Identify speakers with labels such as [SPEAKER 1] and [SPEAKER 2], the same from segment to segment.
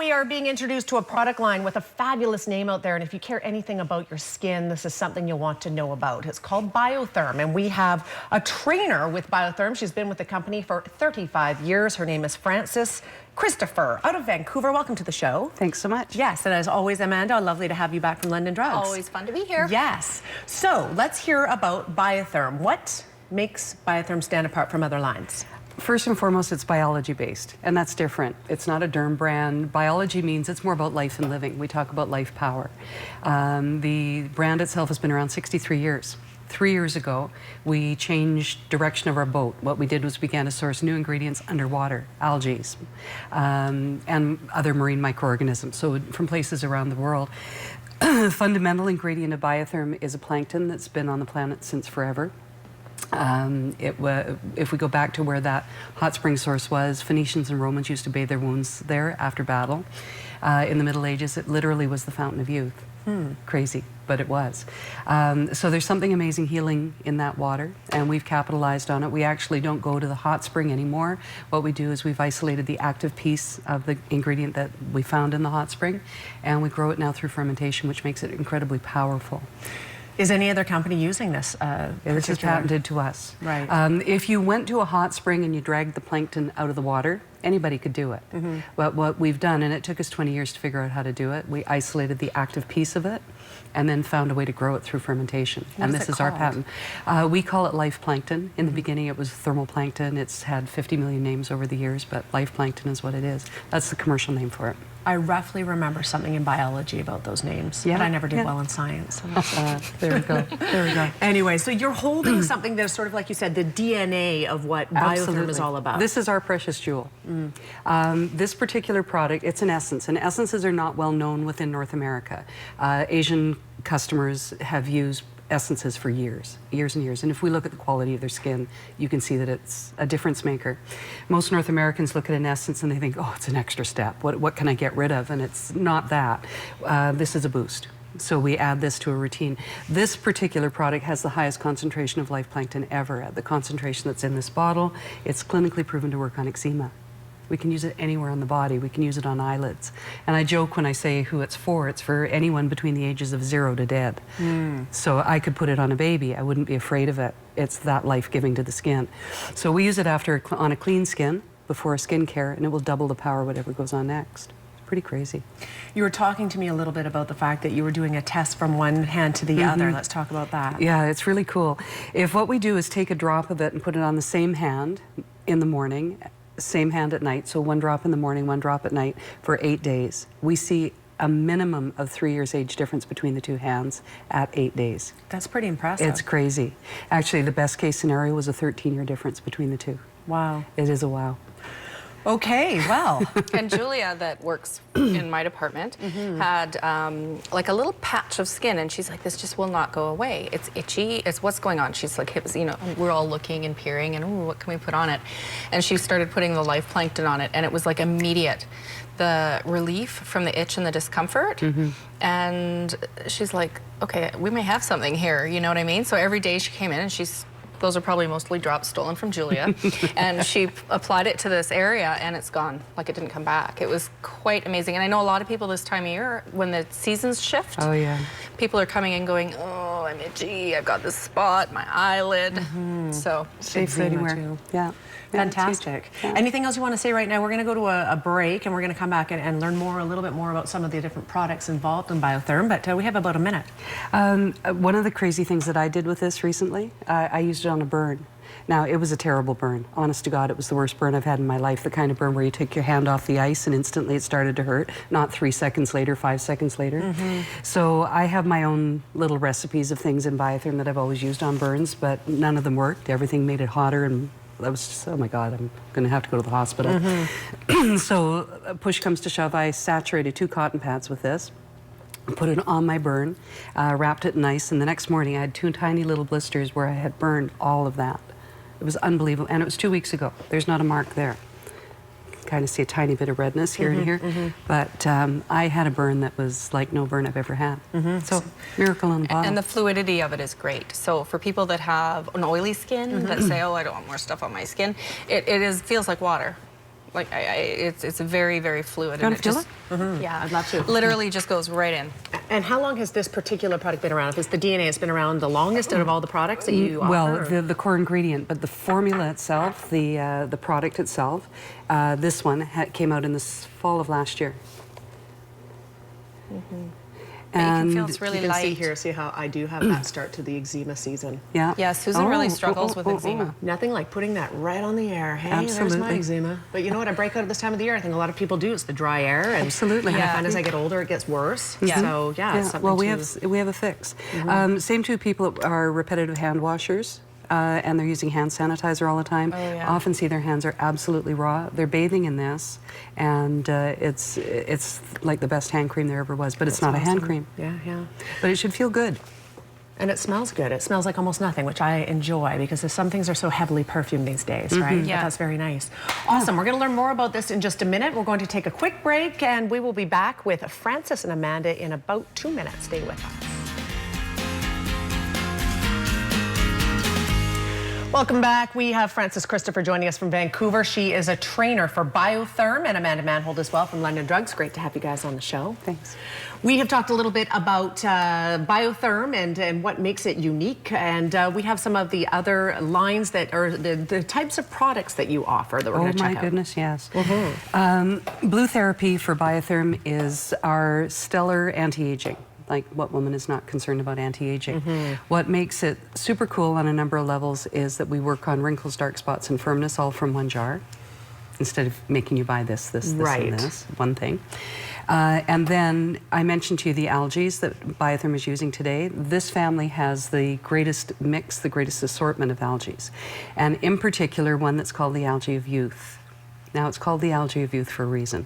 [SPEAKER 1] we are being introduced to a product line with a fabulous name out there, and if you care anything about your skin, this is something you'll want to know about. It's called Biotherm, and we have a trainer with Biotherm. She's been with the company for 35 years. Her name is Frances Christopher out of Vancouver. Welcome to the show.
[SPEAKER 2] Thanks so much.
[SPEAKER 1] Yes, and as always, Amanda, lovely to have you back from London Drugs.
[SPEAKER 3] Always fun to be here.
[SPEAKER 1] Yes. So let's hear about Biotherm. What makes Biotherm stand apart from other lines?
[SPEAKER 2] First and foremost, it's biology based, and that's different. It's not a derm brand. Biology means it's more about life and living. We talk about life power. The brand itself has been around 63 years. 3 years ago, we changed direction of our boat. What we did was we began to source new ingredients underwater, algae, and other marine microorganisms, so from places around the world. The fundamental ingredient of Biotherm is a plankton that's been on the planet since forever. If we go back to where that hot spring source was, Phoenicians and Romans used to bathe their wounds there after battle. In the Middle Ages, it literally was the fountain of youth. Crazy, but it was. So there's something amazing healing in that water, and we've capitalized on it. We actually don't go to the hot spring anymore. What we do is we've isolated the active piece of the ingredient that we found in the hot spring, and we grow it now through fermentation, which makes it incredibly powerful.
[SPEAKER 1] Is any other company using this?
[SPEAKER 2] This is patented to us.
[SPEAKER 1] Right.
[SPEAKER 2] If you went to a hot spring and you dragged the plankton out of the water, anybody could do it. But what we've done, and it took us 20 years to figure out how to do it, we isolated the active piece of it and then found a way to grow it through fermentation. And this is our patent. We call it life plankton. In the beginning it was thermal plankton. It's had 50 million names over the years, but life plankton is what it is. That's the commercial name for it.
[SPEAKER 1] I roughly remember something in biology about those names, but I never did well in science.
[SPEAKER 2] There we go. There we go.
[SPEAKER 1] Anyway, so you're holding something that's sort of, like you said, the DNA of what Biotherm is all about.
[SPEAKER 2] This is our precious jewel. This particular product, it's an essence, and essences are not well known within North America. Asian customers have used essences for years and years. And if we look at the quality of their skin, you can see that it's a difference maker. Most North Americans look at an essence and they think, oh, it's an extra step. What can I get rid of? And it's not that. This is a boost. So we add this to a routine. This particular product has the highest concentration of life plankton ever. At the concentration that's in this bottle, it's clinically proven to work on eczema. We can use it anywhere on the body. We can use it on eyelids. And I joke when I say who it's for anyone between the ages of 0 to dead. So I could put it on a baby. I wouldn't be afraid of it. It's that life-giving to the skin. So we use it on a clean skin before a skincare, and it will double the power whatever goes on next. Pretty crazy.
[SPEAKER 1] You were talking to me a little bit about the fact that you were doing a test from one hand to the other. Let's talk about that.
[SPEAKER 2] Yeah, it's really cool. If what we do is take a drop of it and put it on the same hand in the morning, same hand at night, so 1 drop in the morning, 1 drop at night for 8 days, we see a minimum of 3 years age difference between the 2 hands at 8 days.
[SPEAKER 1] That's pretty impressive.
[SPEAKER 2] It's crazy. Actually, the best case scenario was a 13-year difference between the 2.
[SPEAKER 1] Wow.
[SPEAKER 2] It is a wow.
[SPEAKER 1] Okay, well.
[SPEAKER 3] And Julia, that works in my department, had like a little patch of skin, and she's like, this just will not go away. It's itchy. It's what's going on. She's like, you know, we're all looking and peering, and ooh, what can we put on it? And she started putting the life plankton on it, and it was like immediate. The relief from the itch and the discomfort. And she's like, okay, we may have something here, you know what I mean? So every day she came in, and those are probably mostly drops stolen from Julia. And she applied it to this area and it's gone, like it didn't come back. It was quite amazing. And I know a lot of people this time of year, when the seasons shift, people are coming in going, oh, I'm itchy, I've got this spot, my eyelid. So
[SPEAKER 2] safe anywhere. Too. Yeah.
[SPEAKER 1] Fantastic.
[SPEAKER 2] Yeah.
[SPEAKER 1] Anything else you want to say right now? We're going to go to a break, and we're going to come back and learn a little bit more about some of the different products involved in Biotherm, but we have about a minute.
[SPEAKER 2] One of the crazy things that I did with this recently, I used it on a burn. Now, it was a terrible burn. Honest to God, it was the worst burn I've had in my life, the kind of burn where you take your hand off the ice and instantly it started to hurt, not 3 seconds later, 5 seconds later. So I have my own little recipes of things in Biotherm that I've always used on burns, but none of them worked. Everything made it hotter, and that was just, oh my God, I'm going to have to go to the hospital. So push comes to shove, I saturated 2 cotton pads with this, put it on my burn, wrapped it in ice, and the next morning I had 2 tiny little blisters where I had burned all of that. It was unbelievable, and it was 2 weeks ago. There's not a mark there. Kind of see a tiny bit of redness here and here, but I had a burn that was like no burn I've ever had. So miracle on the bottom.
[SPEAKER 3] And the fluidity of it is great. So for people that have an oily skin that say, oh, I don't want more stuff on my skin, it feels like water. Like it's very, very fluid.
[SPEAKER 2] You want to feel
[SPEAKER 3] just,
[SPEAKER 2] it?
[SPEAKER 3] Yeah,
[SPEAKER 1] I'd love to.
[SPEAKER 3] Literally just goes right in.
[SPEAKER 1] And how long has this particular product been around? If it's the DNA, it's been around the longest out of all the products that you offer?
[SPEAKER 2] Well, the core ingredient, but the formula itself, the product itself, this one came out in the fall of last year.
[SPEAKER 3] But you can feel it's really
[SPEAKER 1] you can
[SPEAKER 3] light.
[SPEAKER 1] see here, see how I do have that start to the eczema season.
[SPEAKER 2] Yeah.
[SPEAKER 3] Yeah, Susan really struggles with eczema.
[SPEAKER 1] Nothing like putting that right on the air. Hey, there's my
[SPEAKER 2] Absolutely.
[SPEAKER 1] eczema. But you know what? I break out at this time of the year. I think a lot of people do. It's the dry air. And,
[SPEAKER 2] Absolutely.
[SPEAKER 1] And I
[SPEAKER 3] Yeah.
[SPEAKER 1] find as I get older, it gets worse.
[SPEAKER 3] Yeah.
[SPEAKER 1] So yeah, it's something
[SPEAKER 2] Well, we
[SPEAKER 1] to...
[SPEAKER 2] have a fix. Same to people that are repetitive hand washers. And they're using hand sanitizer all the time.
[SPEAKER 3] Oh, yeah.
[SPEAKER 2] Often see their hands are absolutely raw. They're bathing in this, and it's like the best hand cream there ever was. But it's not a hand cream.
[SPEAKER 1] Yeah, yeah.
[SPEAKER 2] But it should feel good.
[SPEAKER 1] And it smells good. It smells like almost nothing, which I enjoy because some things are so heavily perfumed these days, right?
[SPEAKER 3] Yeah.
[SPEAKER 1] But that's very nice. Awesome. We're going to learn more about this in just a minute. We're going to take a quick break, and we will be back with Francis and Amanda in about 2 minutes. Stay with us. Welcome back. We have Frances Christopher joining us from Vancouver. She is a trainer for Biotherm, and Amanda Manhold as well from London Drugs. Great to have you guys on the show.
[SPEAKER 2] Thanks.
[SPEAKER 1] We have talked a little bit about Biotherm and what makes it unique, and we have some of the other lines that are the types of products that you offer that we're going to check out.
[SPEAKER 2] Oh my goodness, yes. Blue therapy for Biotherm is our stellar anti-aging. Like, what woman is not concerned about anti-aging? What makes it super cool on a number of levels is that we work on wrinkles, dark spots, and firmness all from one jar, instead of making you buy this,
[SPEAKER 1] Right.
[SPEAKER 2] and this, one thing. And then I mentioned to you the algae that Biotherm is using today. This family has the greatest mix, the greatest assortment of algae, and in particular one that's called the algae of youth. Now, it's called the algae of youth for a reason.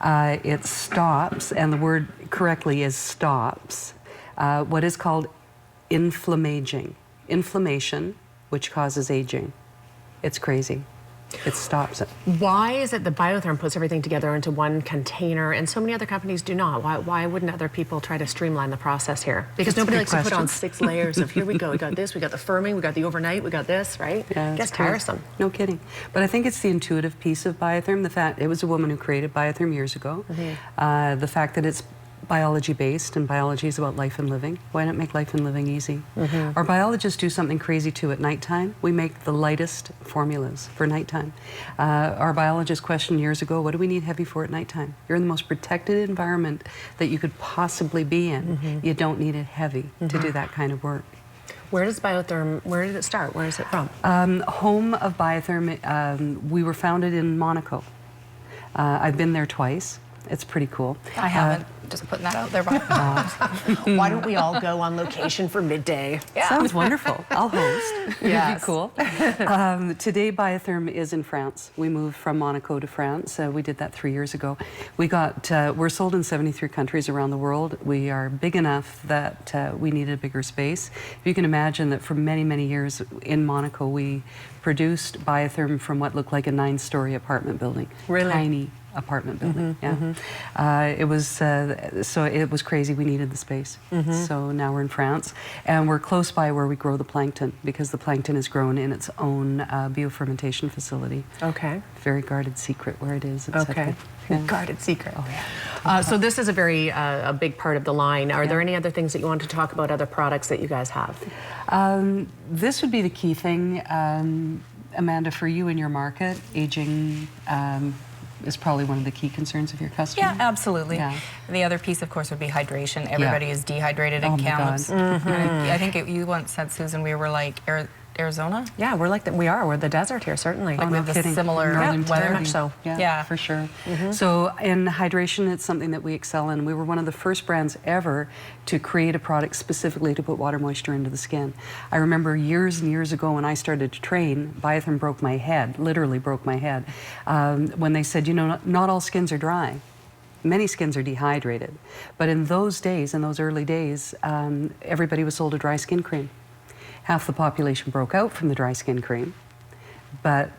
[SPEAKER 2] It stops, and the word correctly is stops, what is called inflammaging. Inflammation, which causes aging. It's crazy. It stops it.
[SPEAKER 1] Why is it that Biotherm puts everything together into one container and so many other companies do not? Why wouldn't other people try to streamline the process here? Because nobody likes to put on 6 layers of here we go, we got this, we got the firming, we got the overnight, we got this, right?
[SPEAKER 2] Yeah,
[SPEAKER 1] It gets
[SPEAKER 2] it's crazy.
[SPEAKER 1] tiresome.
[SPEAKER 2] No kidding. But I think it's the intuitive piece of Biotherm, the fact it was a woman who created Biotherm years ago. The fact that it's biology based, and biology is about life and living. Why not make life and living easy? Our biologists do something crazy too at nighttime. We make the lightest formulas for nighttime. Our biologist questioned years ago, what do we need heavy for at nighttime? You're in the most protected environment that you could possibly be in. You don't need it heavy to do that kind of work.
[SPEAKER 1] Where does Biotherm, where did it start? Where is it from?
[SPEAKER 2] Home of Biotherm, we were founded in Monaco. I've been there twice. It's pretty cool.
[SPEAKER 3] I haven't. Just putting that out there.
[SPEAKER 1] Why don't we all go on location for Midday?
[SPEAKER 3] Yeah.
[SPEAKER 2] Sounds wonderful. I'll host. It'd
[SPEAKER 1] Yes.
[SPEAKER 2] be cool. Today, Biotherm is in France. We moved from Monaco to France. We did that 3 years ago. We're sold in 73 countries around the world. We are big enough that we needed a bigger space. You can imagine that for many, many years in Monaco, we produced Biotherm from what looked like a 9-story apartment building.
[SPEAKER 1] Really?
[SPEAKER 2] Tiny apartment building. It was so it was crazy. We needed the space. So now we're in France, and we're close by where we grow the plankton, because the plankton is grown in its own biofermentation facility.
[SPEAKER 1] Okay.
[SPEAKER 2] Very guarded secret where it is. Et cetera.
[SPEAKER 1] Okay.
[SPEAKER 2] Yeah.
[SPEAKER 1] Guarded secret.
[SPEAKER 2] Oh, yeah.
[SPEAKER 1] So this is a very a big part of the line. Are there any other things that you want to talk about, other products that you guys have?
[SPEAKER 2] This would be the key thing, Amanda, for you in your market. Aging is probably one of the key concerns of your customer.
[SPEAKER 3] Yeah, absolutely.
[SPEAKER 2] Yeah.
[SPEAKER 3] The other piece, of course, would be hydration. Everybody is dehydrated
[SPEAKER 2] Oh
[SPEAKER 3] in
[SPEAKER 2] my
[SPEAKER 3] camps.
[SPEAKER 2] God.
[SPEAKER 3] I think you once said, Susan, we were like Arizona.
[SPEAKER 1] Yeah, we're like we're the desert here, certainly.
[SPEAKER 3] Like we have the similar
[SPEAKER 2] Northern
[SPEAKER 3] weather.
[SPEAKER 1] very much so.
[SPEAKER 3] Yeah.
[SPEAKER 2] For sure. So in hydration, it's something that we excel in. We were one of the first brands ever to create a product specifically to put water moisture into the skin. I remember years and years ago when I started to train, Biotherm broke my head, literally broke my head, when they said, you know, not all skins are dry. Many skins are dehydrated. But in those days, in those early days, everybody was sold a dry skin cream. Half the population broke out from the dry skin cream, but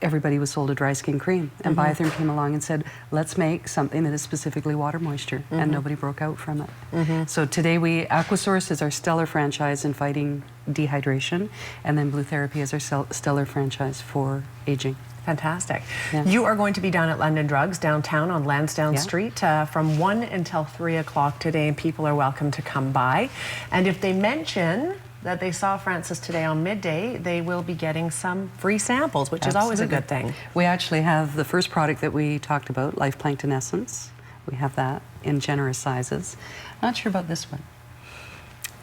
[SPEAKER 2] everybody was sold a dry skin cream. And Biotherm came along and said, let's make something that is specifically water moisture. And nobody broke out from it. So today Aquasource is our stellar franchise in fighting dehydration. And then Blue Therapy is our stellar franchise for aging.
[SPEAKER 1] Fantastic.
[SPEAKER 2] Yeah.
[SPEAKER 1] You are going to be down at London Drugs downtown on Lansdowne
[SPEAKER 2] Yeah.
[SPEAKER 1] Street from 1 until 3 o'clock today, and people are welcome to come by. And if they mention that they saw Frances today on Midday, they will be getting some free samples, which is always a good thing.
[SPEAKER 2] We actually have the first product that we talked about, Life Plankton Essence. We have that in generous sizes. Not sure about this one.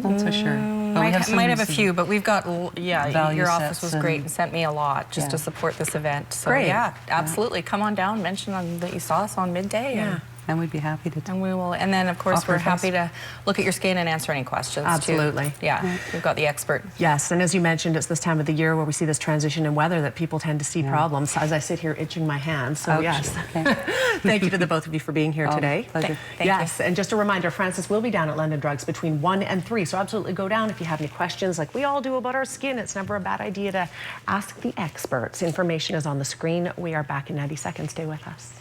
[SPEAKER 2] Not so sure. But we have
[SPEAKER 3] Might have a few, but we've got, yeah,
[SPEAKER 2] value
[SPEAKER 3] your office was
[SPEAKER 2] sets
[SPEAKER 3] great
[SPEAKER 2] and-
[SPEAKER 3] and sent me a lot just
[SPEAKER 2] Yeah.
[SPEAKER 3] to support this event. So
[SPEAKER 1] Great.
[SPEAKER 3] yeah, absolutely. Come on down, mention that you saw us on Midday.
[SPEAKER 1] Yeah.
[SPEAKER 2] And we'd be happy to.
[SPEAKER 3] And we will, and then of course
[SPEAKER 2] Offer
[SPEAKER 3] we're
[SPEAKER 2] face.
[SPEAKER 3] happy to look at your skin and answer any questions too.
[SPEAKER 1] Absolutely.
[SPEAKER 3] Yeah, we've got the expert.
[SPEAKER 1] Yes, and as you mentioned, it's this time of the year where we see this transition in weather that people tend to see problems. As I sit here itching my hands, so
[SPEAKER 2] Ouch.
[SPEAKER 1] yes.
[SPEAKER 2] Okay.
[SPEAKER 1] Thank you to the both of you for being here
[SPEAKER 2] Oh,
[SPEAKER 1] today.
[SPEAKER 2] pleasure.
[SPEAKER 3] Thank
[SPEAKER 1] Yes, and just a reminder, Frances will be down at London Drugs between 1 and 3, so absolutely go down if you have any questions like we all do about our skin. It's never a bad idea to ask the experts. Information is on the screen. We are back in 90 seconds. Stay with us.